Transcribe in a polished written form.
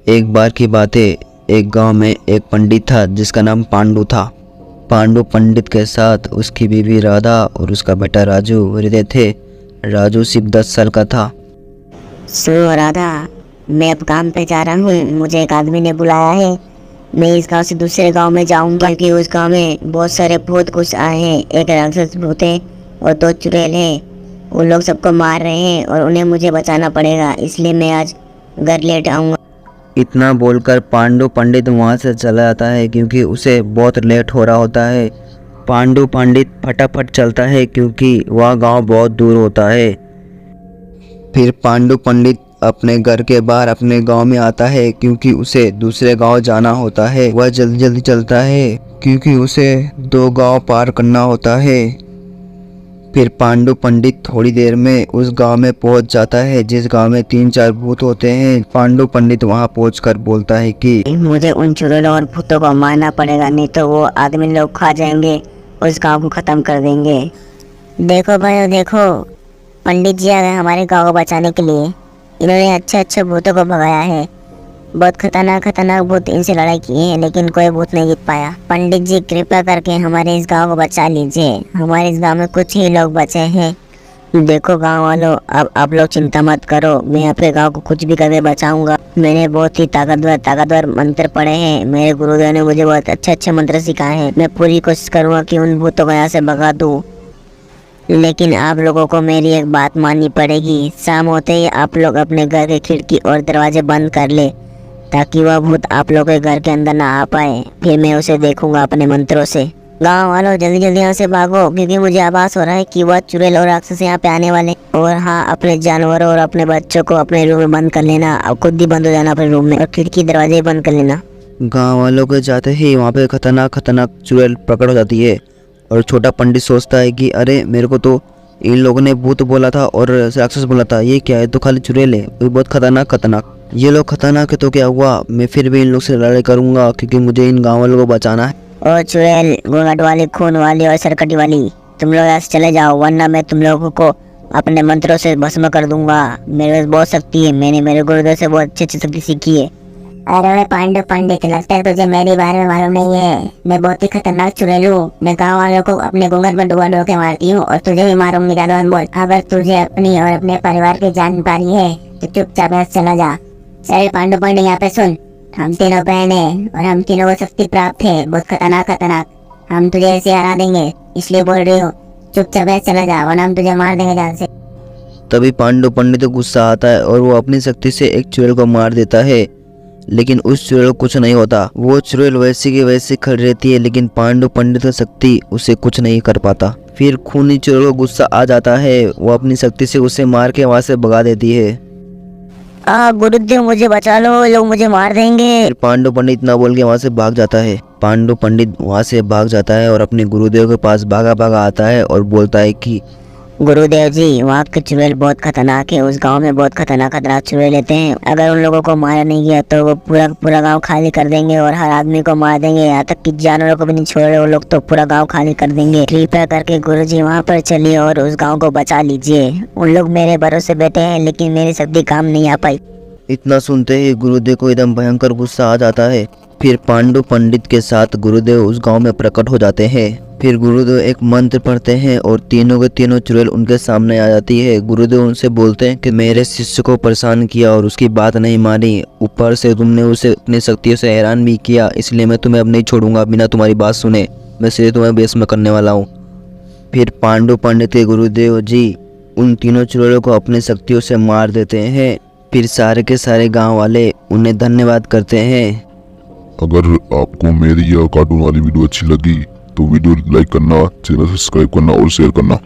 एक बार की बात है, एक गांव में एक पंडित था जिसका नाम पांडु था। पांडु पंडित के साथ उसकी बीवी राधा और उसका बेटा राजू रहते थे। राजू सिर्फ 10 साल का था। सुनो राधा, मैं अब काम पे जा रहा हूँ। मुझे एक आदमी ने बुलाया है। मैं इस गांव से दूसरे गांव में जाऊंगा क्योंकि उस गांव में बहुत सारे भूत घुस आए हैं। एक राक्षस भूत है और 2 चुड़ैल हैं। वो लोग सबको मार रहे हैं और उन्हें मुझे बचाना पड़ेगा, इसलिए मैं आज घर लेट आऊँगा। इतना बोलकर पांडु पंडित वहाँ से चला जाता है क्योंकि उसे बहुत लेट हो रहा होता है। पांडु पंडित फटाफट चलता है क्योंकि वह गांव बहुत दूर होता है। फिर पांडु पंडित अपने घर के बाहर अपने गांव में आता है क्योंकि उसे दूसरे गांव जाना होता है। वह जल्दी जल्दी चलता है क्योंकि उसे 2 गांव पार करना होता है। फिर पांडु पंडित थोड़ी देर में उस गांव में पहुंच जाता है जिस गांव में 3-4 भूत होते हैं। पांडु पंडित वहां पहुंचकर बोलता है कि मुझे उन चुड़ैलों और भूतों को मारना पड़ेगा, नहीं तो वो आदमी लोग खा जाएंगे, उस गांव को ख़त्म कर देंगे। देखो भाई देखो, पंडित जी आ गए हमारे गांव को बचाने के लिए। इन्होंने अच्छे अच्छे भूतों को भगाया है। बहुत खतरनाक भूत इनसे लड़ाई की है लेकिन कोई भूत नहीं जीत पाया। पंडित जी कृपया करके हमारे इस गांव को बचा लीजिए। हमारे इस गांव में कुछ ही लोग बचे हैं। देखो गांव वालों, अब आप लोग चिंता मत करो, मैं अपने गांव को कुछ भी करके बचाऊंगा। मैंने बहुत ही ताकतवर मंत्र पढ़े हैं। मेरे गुरुदेव ने मुझे बहुत अच्छे मंत्र सिखाए हैं। मैं पूरी कोशिश करूँगा कि उन भूतों को यहाँ से भगा दूँ, लेकिन आप लोगों को मेरी एक बात माननी पड़ेगी। शाम होते ही आप लोग अपने घर के खिड़की और दरवाजे बंद कर ले ताकि वह भूत आप लोगों के घर के अंदर ना आ पाए। फिर मैं उसे देखूंगा अपने मंत्रों से। गांव वालों जल्दी यहाँ से भागो क्योंकि मुझे आभास हो रहा है कि वह चुड़ैल और राक्षस यहाँ पे आने वाले। और हाँ, अपने जानवरों और अपने बच्चों को अपने रूम में बंद कर लेना। अब खुद ही बंद हो जाना अपने रूम में और खिड़की दरवाजे बंद कर लेना। गाँव वालों के जाते ही वहाँ पे खतरनाक चुड़ैल प्रकट हो जाती है और छोटा पंडित सोचता है कि अरे मेरे को तो इन लोगों ने भूत बोला था और राक्षस बोला था, ये क्या है? तो खाली चुड़ैल है। ये बहुत खतरनाक। ये लोग खतरनाक है तो क्या हुआ, मैं फिर भी इन लोग से लड़ाई करूंगा क्योंकि मुझे इन गाँव वालों को बचाना है। और चुड़ैल, घूंघट वाली, खून वाली और सरकटी वाली, तुम लोग यहाँ से चले जाओ वरना मैं तुम लोगों को अपने मंत्रों से भस्म कर दूंगा। मेरे पास बहुत शक्ति है। मैंने मेरे गुरुदेव से बहुत अच्छी शक्ति सीखी है। अरे पांडु पंडित, लगता है तुझे मेरे बारे में मालूम नहीं है। मैं बहुत ही खतरनाक चुड़ैल हूँ। मैं गाँव वालों को अपने घूंघट में डुबा के मारती हूँ और तुझे भी मारूंगी। बोल, अगर तुझे अपनी और अपने परिवार की जानकारी है तो चुपचाप यहाँ चला जा। चल पांडु पंडित, यहाँ पे सुन, हम तीनों बहन है और हम तीनों को शक्ति प्राप्त है, बहुत खतरनाक। हम तुझे ऐसे हरा देंगे, इसलिए बोल रही हूँ चुपचाप यहाँ चला जा वरना हम तुझे मार देंगे जान से। तभी पांडु पंडित को गुस्सा आता है और वो अपनी शक्ति से एक चुड़ैल को मार देता है, लेकिन उस चुड़ैल को कुछ नहीं होता। वो चुड़ैल वैसी की वैसी खड़ी रहती है लेकिन पांडु पंडित की शक्ति उसे कुछ नहीं कर पाता। फिर खूनी चुड़ैल को गुस्सा आ जाता है, वो अपनी शक्ति से उसे मार के वहाँ से भगा देती है। गुरुदेव मुझे बचा लो, लोग मुझे मार देंगे। फिर पांडु पंडित ना बोल के वहाँ से भाग जाता है। पांडु पंडित वहाँ से भाग जाता है और अपने गुरुदेव के पास भागा आता है और बोलता है कि गुरुदेव जी, वहाँ के चुड़ैल बहुत खतरनाक है। उस गांव में बहुत खतरनाक चुड़ैल लेते हैं। अगर उन लोगों को मारा नहीं गया तो वो पूरा गांव खाली कर देंगे और हर आदमी को मार देंगे, यहाँ तक कि जानवरों को भी नहीं छोड़ रहे वो लोग, तो पूरा गांव खाली कर देंगे। कृपया करके गुरुजी वहाँ पर चलिए और उस गाँव को बचा लीजिए। उन लोग मेरे भरोसे बैठे हैं लेकिन मेरी शक्ति काम नहीं आ पाई। इतना सुनते ही गुरुदेव को एकदम भयंकर गुस्सा आ जाता है। फिर पांडु पंडित के साथ गुरुदेव उस गांव में प्रकट हो जाते हैं। फिर गुरुदेव एक मंत्र पढ़ते हैं और तीनों के तीनों चुड़ैल उनके सामने आ जाती है। गुरुदेव उनसे बोलते हैं कि मेरे शिष्य को परेशान किया और उसकी बात नहीं मानी, ऊपर से तुमने उसे अपनी शक्तियों से हैरान भी किया, इसलिए मैं तुम्हें अब नहीं छोड़ूंगा बिना तुम्हारी बात सुने। मैं सीधे तुम्हें भस्म करने वाला हूँ। फिर पांडु पंडित के गुरुदेव जी उन तीनों चुड़ैलों को अपनी शक्तियों से मार देते हैं। फिर सारे के सारे गाँव वाले उन्हें धन्यवाद करते हैं। अगर आपको मेरी यह कार्टून वाली वीडियो अच्छी लगी तो वीडियो लाइक करना, चैनल सब्सक्राइब करना और शेयर करना।